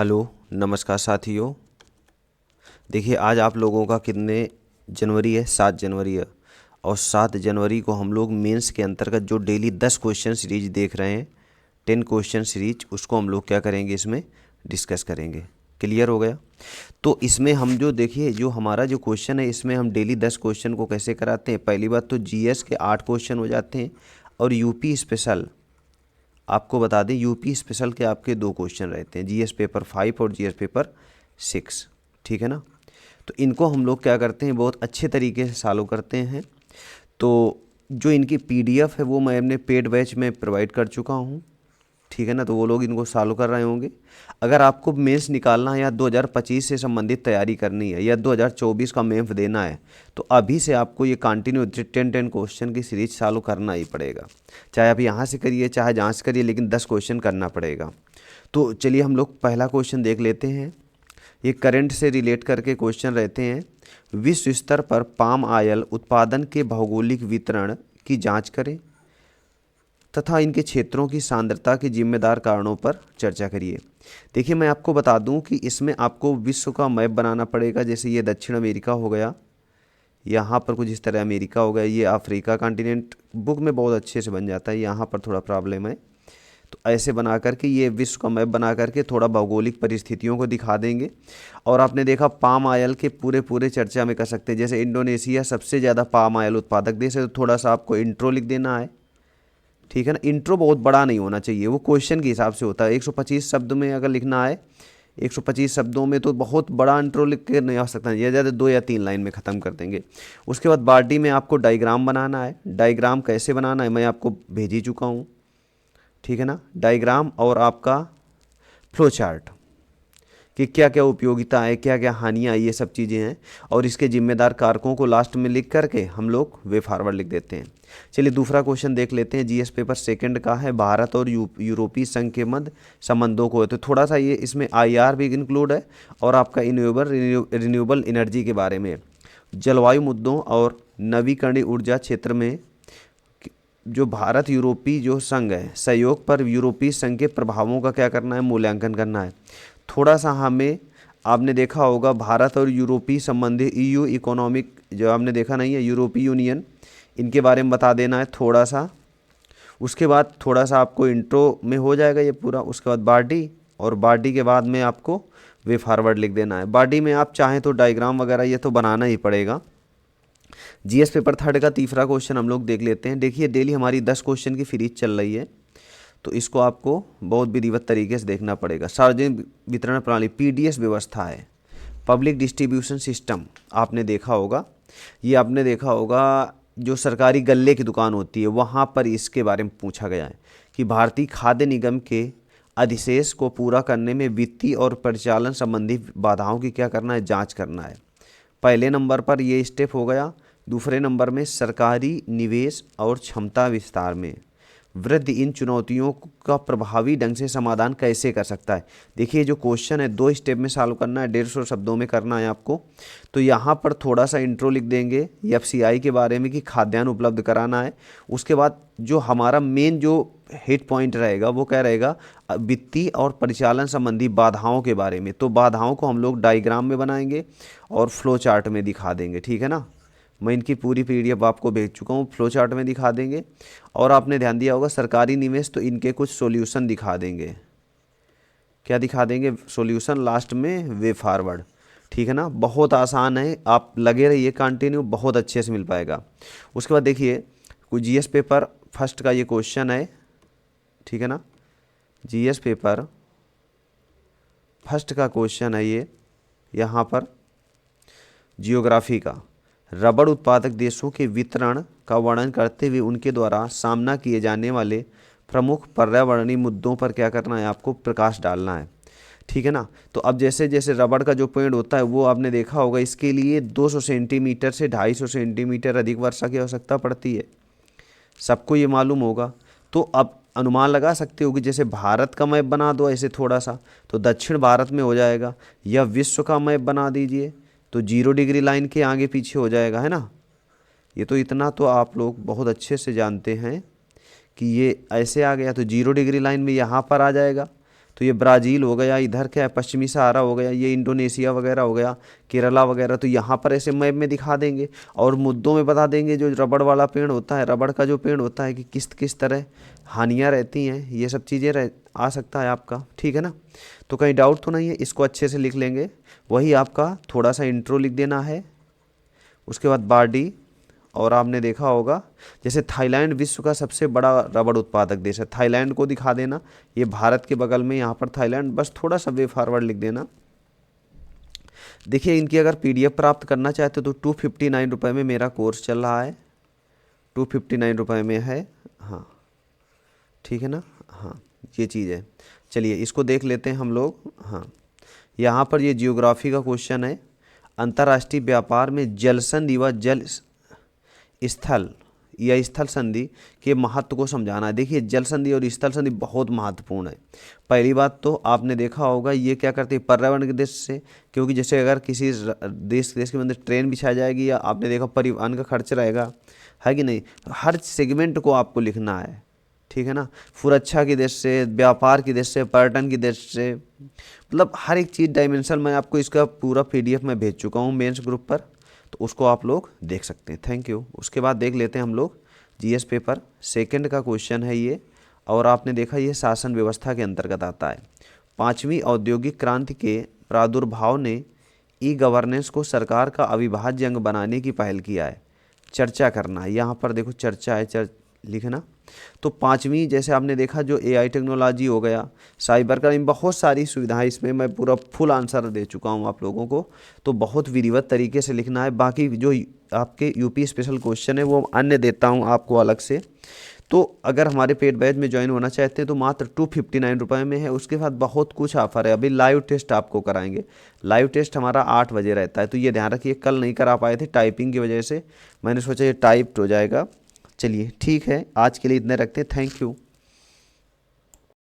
Hello, नमस्कार साथियों। देखिए आज आप लोगों का कितने जनवरी है? 7 जनवरी है। और 7 जनवरी को हम लोग मेंस के अंतर्गत जो डेली 10 क्वेश्चन सीरीज देख रहे हैं, 10 क्वेश्चन सीरीज, उसको हम लोग क्या करेंगे, इसमें डिस्कस करेंगे। क्लियर हो गया? तो इसमें हम जो देखिए जो हमारा जो क्वेश्चन है, इसमें हम डेली 10 क्वेश्चन को कैसे कराते हैं। पहली बात तो जीएस के 8 क्वेश्चन हो जाते हैं और यूपी स्पेशल, आपको बता दें यूपी स्पेशल के आपके 2 क्वेश्चन रहते हैं, जीएस पेपर 5 और जीएस पेपर 6। ठीक है ना? तो इनको हम लोग क्या करते हैं, बहुत अच्छे तरीके से सॉल्व करते हैं। तो जो इनकी पीडीएफ है वो मैं अपने पेड बैच में प्रोवाइड कर चुका हूँ। ठीक है ना? तो वो लोग इनको सॉल्व कर रहे होंगे। अगर आपको मेंस निकालना है या 2025 से संबंधित तैयारी करनी है या 2024 का मेंस देना है, तो अभी से आपको ये कंटिन्यू 10 क्वेश्चन की सीरीज सॉल्व करना ही पड़ेगा। चाहे आप यहाँ से करिए चाहे जहाँ से करिए, लेकिन 10 क्वेश्चन करना पड़ेगा। तो चलिए हम लोग पहला क्वेश्चन देख लेते हैं। ये करंट से रिलेट करके क्वेश्चन रहते हैं। विश्व स्तर पर पाम ऑयल उत्पादन के भौगोलिक वितरण की जाँच करें तथा इनके क्षेत्रों की सांद्रता के जिम्मेदार कारणों पर चर्चा करिए। देखिए मैं आपको बता दूं कि इसमें आपको विश्व का मैप बनाना पड़ेगा। जैसे ये दक्षिण अमेरिका हो गया, यहाँ पर कुछ इस तरह अमेरिका हो गया, ये अफ्रीका कॉन्टिनेंट बुक में बहुत अच्छे से बन जाता है, यहाँ पर थोड़ा प्रॉब्लम है। तो ऐसे बना करके ये विश्व का मैप बना करके थोड़ा भौगोलिक परिस्थितियों को दिखा देंगे। और आपने देखा पाम ऑयल के पूरे पूरे चर्चा में कर सकते हैं। जैसे इंडोनेशिया सबसे ज़्यादा पाम ऑयल उत्पादक देश है, तो थोड़ा सा आपको इंट्रो लिख देना है। ठीक है ना? इंट्रो बहुत बड़ा नहीं होना चाहिए, वो क्वेश्चन के हिसाब से होता है। 125 शब्द में अगर लिखना है, 125 शब्दों में, तो बहुत बड़ा इंट्रो लिख के नहीं आ सकता, ये ज़्यादा 2 या 3 लाइन में ख़त्म कर देंगे। उसके बाद बाडी में आपको डायग्राम बनाना है। डायग्राम कैसे बनाना है मैं आपको भेज ही चुका हूँ। ठीक है ना? डायग्राम और आपका फ्लो चार्ट कि क्या क्या उपयोगिता है, क्या क्या हानियाँ, ये सब चीज़ें हैं। और इसके जिम्मेदार कारकों को लास्ट में लिख करके हम लोग वे फॉरवर्ड लिख देते हैं। चलिए दूसरा क्वेश्चन देख लेते हैं। जीएस पेपर 2 का है, भारत और यूरोपीय संघ के मध्य संबंधों को है। तो थोड़ा सा ये इसमें आईआर भी इंक्लूड है और आपका रिन्यूएबल एनर्जी के बारे में, जलवायु मुद्दों और नवीकरणीय ऊर्जा क्षेत्र में जो भारत यूरोपीय जो संघ है, सहयोग पर यूरोपीय संघ के प्रभावों का क्या करना है, मूल्यांकन करना है। थोड़ा सा हमें, आपने देखा होगा भारत और यूरोपीय संबंधी ईयू इकोनॉमिक, जो आपने देखा नहीं है, यूरोपीय यूनियन, इनके बारे में बता देना है थोड़ा सा। उसके बाद थोड़ा सा आपको इंट्रो में हो जाएगा ये पूरा। उसके बाद बॉडी, और बॉडी के बाद में आपको वे फॉरवर्ड लिख देना है। बॉडी में आप चाहें तो डायग्राम वगैरह ये तो बनाना ही पड़ेगा। जीएस पेपर 3 का तीसरा क्वेश्चन हम लोग देख लेते हैं। देखिए डेली हमारी 10 क्वेश्चन की सीरीज चल रही है, तो इसको आपको बहुत विधिवत तरीके से देखना पड़ेगा। सार्वजनिक वितरण प्रणाली पीडीएस व्यवस्था है, पब्लिक डिस्ट्रीब्यूशन सिस्टम, आपने देखा होगा। ये आपने देखा होगा जो सरकारी गल्ले की दुकान होती है, वहाँ पर इसके बारे में पूछा गया है कि भारतीय खाद्य निगम के अधिशेष को पूरा करने में वित्तीय और परिचालन संबंधी बाधाओं की क्या करना है, जांच करना है। पहले नंबर पर ये स्टेप हो गया। दूसरे नंबर में सरकारी निवेश और क्षमता विस्तार में वृद्धि इन चुनौतियों का प्रभावी ढंग से समाधान कैसे कर सकता है। देखिए जो क्वेश्चन है 2 स्टेप में सॉल्व करना है, 150 शब्दों में करना है आपको। तो यहाँ पर थोड़ा सा इंट्रो लिख देंगे एफसीआई के बारे में कि खाद्यान्न उपलब्ध कराना है। उसके बाद जो हमारा मेन जो हिट पॉइंट रहेगा वो क्या रहेगा, वित्तीय और परिचालन संबंधी बाधाओं के बारे में। तो बाधाओं को हम लोग डायग्राम में बनाएंगे और फ्लो चार्ट में दिखा देंगे। ठीक है ना? मैं इनकी पूरी पीडीएफ आपको भेज चुका हूँ, फ्लो चार्ट में दिखा देंगे। और आपने ध्यान दिया होगा सरकारी निवेश, तो इनके कुछ सॉल्यूशन दिखा देंगे। क्या दिखा देंगे? सॉल्यूशन लास्ट में वे फॉरवर्ड। ठीक है ना? बहुत आसान है, आप लगे रहिए कंटिन्यू, बहुत अच्छे से मिल पाएगा। उसके बाद देखिए कुछ जीएस पेपर 1 का ये क्वेश्चन है। ठीक है ना? जीएस पेपर 1 का क्वेश्चन है ये, यहाँ पर जियोग्राफी का, रबड़ उत्पादक देशों के वितरण का वर्णन करते हुए उनके द्वारा सामना किए जाने वाले प्रमुख पर्यावरणीय मुद्दों पर क्या करना है, आपको प्रकाश डालना है। ठीक है ना? तो अब जैसे जैसे रबड़ का जो पेड़ होता है वो आपने देखा होगा, इसके लिए 200 सेंटीमीटर से 250 सेंटीमीटर अधिक वर्षा की आवश्यकता पड़ती है, सबको ये मालूम होगा। तो अब अनुमान लगा सकते हो कि जैसे भारत का मैप बना दो ऐसे थोड़ा सा, तो दक्षिण भारत में हो जाएगा, या विश्व का मैप बना दीजिए तो 0 डिग्री लाइन के आगे पीछे हो जाएगा, है ना? ये तो इतना तो आप लोग बहुत अच्छे से जानते हैं कि ये ऐसे आ गया तो 0 डिग्री लाइन में यहाँ पर आ जाएगा। तो ये ब्राज़ील हो गया, इधर क्या है पश्चिमी सहारा हो गया, ये इंडोनेशिया वगैरह हो गया, केरला वगैरह। तो यहाँ पर ऐसे मैप में दिखा देंगे और मुद्दों में बता देंगे जो रबड़ वाला पेड़ होता है, रबड़ का जो पेड़ होता है कि किस किस तरह हानियाँ रहती हैं, ये सब चीज़ें आ सकता है आपका, ठीक है ना। तो कहीं डाउट तो नहीं है, इसको अच्छे से लिख लेंगे। वही आपका थोड़ा सा इंट्रो लिख देना है, उसके बाद बाडी। और आपने देखा होगा जैसे थाईलैंड विश्व का सबसे बड़ा रबड़ उत्पादक देश है, थाईलैंड को दिखा देना, ये भारत के बगल में यहाँ पर थाईलैंड, बस थोड़ा सा वे फॉरवर्ड लिख देना। देखिए इनकी अगर पीडीएफ प्राप्त करना चाहते हो तो 259 रुपये में मेरा कोर्स चल रहा है, 259 रुपये में है, हाँ ठीक है ना। हाँ ये चीज़ है, चलिए इसको देख लेते हैं हम लोग। हाँ यहाँ पर ये जियोग्राफी का क्वेश्चन है, अंतर्राष्ट्रीय व्यापार में जल संधि व जल स्थल या स्थल संधि के महत्व को समझाना है। देखिए जल संधि और स्थल संधि बहुत महत्वपूर्ण है। पहली बात तो आपने देखा होगा ये क्या करते हैं पर्यावरण के देश से, क्योंकि जैसे अगर किसी देश के अंदर ट्रेन बिछाई जाएगी या आपने देखा परिवहन का खर्च रहेगा, है कि नहीं, हर सेगमेंट को आपको लिखना है, ठीक है ना। सुरक्षा की दृष्टि से, व्यापार की दृष्टि से, पर्यटन की दृष्टि से, मतलब हर एक चीज़ डायमेंशन मैं आपको इसका पूरा पीडीएफ में भेज चुका हूँ मेंस ग्रुप पर, तो उसको आप लोग देख सकते हैं। Thank you. उसके बाद देख लेते हैं हम लोग जीएस पेपर सेकंड का क्वेश्चन है ये, और आपने देखा ये शासन व्यवस्था के अंतर्गत आता है। 5वीं औद्योगिक क्रांति के प्रादुर्भाव ने ई गवर्नेंस को सरकार का अविभाज्य अंग बनाने की पहल किया है। चर्चा करना है, यहाँ पर देखो चर्चा है, लिखना। तो 5वीं जैसे आपने देखा जो एआई टेक्नोलॉजी हो गया, साइबर क्राइम, बहुत सारी सुविधाएं, इसमें मैं पूरा फुल आंसर दे चुका हूं आप लोगों को, तो बहुत विधिवत तरीके से लिखना है। बाकी जो आपके यूपी स्पेशल क्वेश्चन है वो अन्य देता हूं आपको अलग से। तो अगर हमारे पेड बैच में ज्वाइन होना चाहते हैं तो मात्र 259 रुपये में है। उसके बाद बहुत कुछ ऑफर है, अभी लाइव टेस्ट आपको कराएंगे, लाइव टेस्ट हमारा 8 बजे रहता है, तो ये ध्यान रखिए। कल नहीं करा पाए थे टाइपिंग की वजह से, मैंने सोचा ये टाइप्ड हो जाएगा। चलिए ठीक है, आज के लिए इतने रखते हैं, थैंक यू।